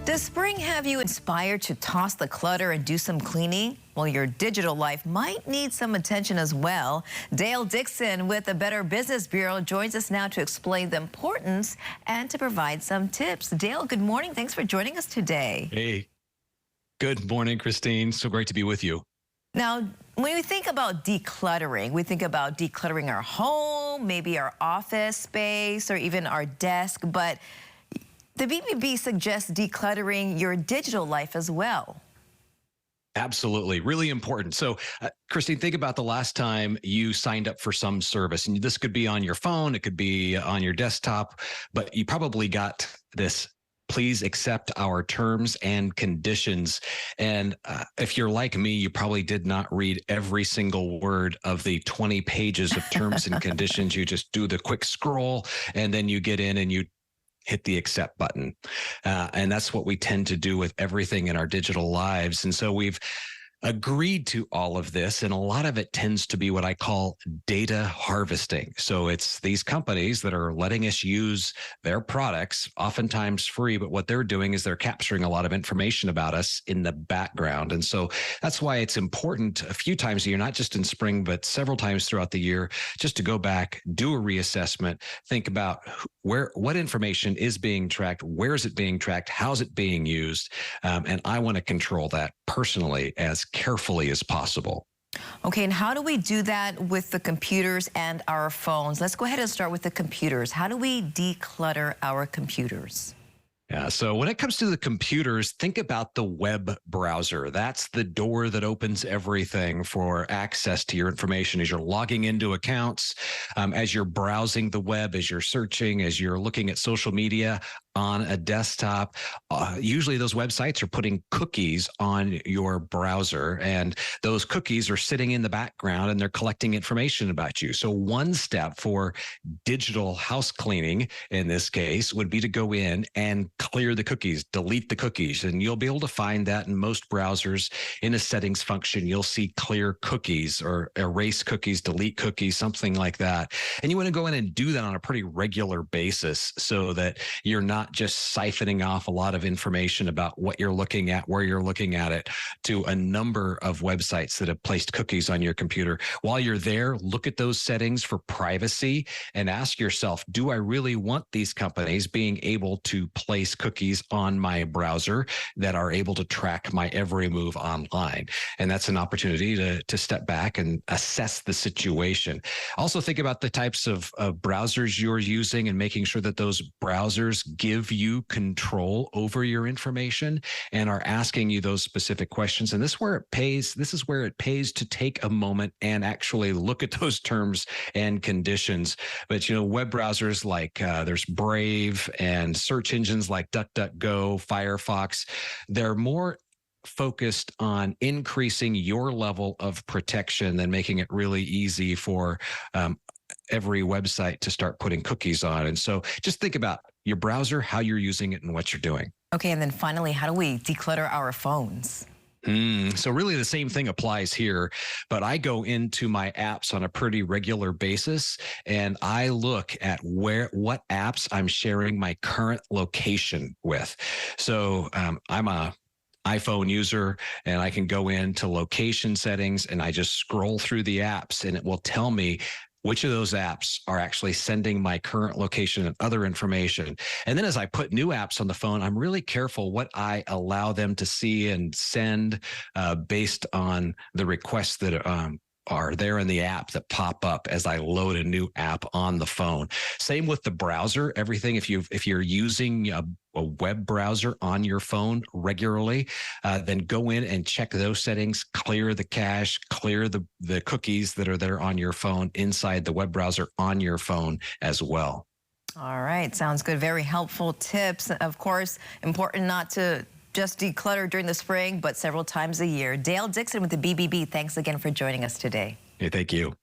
Does spring have you inspired to toss the clutter and do some cleaning? Well, your digital life might need some attention as well. Dale Dixon with the Better Business Bureau joins us now to explain the importance and to provide some tips. Dale, good morning. Thanks for joining us today. Hey, good morning, Christine. So great to be with you. Now, when we think about decluttering, we think about decluttering our home, maybe our office space, or even our desk, but the BBB suggests decluttering your digital life as well. Absolutely. Really important. So, Christine, think about the last time you signed up for some service. And this could be on your phone, it could be on your desktop, but you probably got this: please accept our terms and conditions. And if you're like me, you probably did not read every single word of the 20 pages of terms and conditions. You just do the quick scroll, and then you get in and you hit the accept button. And that's what we tend to do with everything in our digital lives. And so we've agreed to all of this, and a lot of it tends to be what I call data harvesting. So it's these companies that are letting us use their products, oftentimes free, but what they're doing is they're capturing a lot of information about us in the background. And so that's why it's important a few times a year, not just in spring, but several times throughout the year, just to go back, do a reassessment, think about what information is being tracked, where is it being tracked, how's it being used, and I want to control that personally as carefully as possible. Okay, and how do we do that with the computers and our phones? Let's go ahead and start with the computers. How do we declutter our computers? Yeah, so when it comes to the computers, think about the web browser. That's the door that opens everything for access to your information as you're logging into accounts, as you're browsing the web, as you're searching, as you're looking at social media on a desktop. Usually those websites are putting cookies on your browser, and those cookies are sitting in the background and they're collecting information about you. So one step for digital house cleaning in this case would be to go in and clear the cookies, delete the cookies. And you'll be able to find that in most browsers. In a settings function, you'll see clear cookies or erase cookies, delete cookies, something like that. And you want to go in and do that on a pretty regular basis so that you're not just siphoning off a lot of information about what you're looking at, where you're looking at it, to a number of websites that have placed cookies on your computer. While you're there, look at those settings for privacy and ask yourself, do I really want these companies being able to place cookies on my browser that are able to track my every move online? And that's an opportunity to step back and assess the situation. Also think about the types of browsers you're using and making sure that those browsers give you control over your information and are asking you those specific questions. And this is where it pays to take a moment and actually look at those terms and conditions. But web browsers like there's Brave and search engines like DuckDuckGo, Firefox, they're more focused on increasing your level of protection than making it really easy for every website to start putting cookies on. And so just think about your browser, how you're using it, and what you're doing. Okay, and then finally, how do we declutter our phones? So really the same thing applies here, but I go into my apps on a pretty regular basis and I look at what apps I'm sharing my current location with. So I'm a iPhone user, and I can go into location settings and I just scroll through the apps and it will tell me which of those apps are actually sending my current location and other information. And then as I put new apps on the phone, I'm really careful what I allow them to see and send based on the requests that are there in the app that pop up as I load a new app on the phone. Same with the browser. Everything, if you're using a web browser on your phone regularly, then go in and check those settings, clear the cache, clear the cookies that are there on your phone inside the web browser on your phone as well. All right, sounds good. Very helpful tips. Of course, important not to just declutter during the spring, but several times a year. Dale Dixon with the BBB, thanks again for joining us today. Hey, thank you.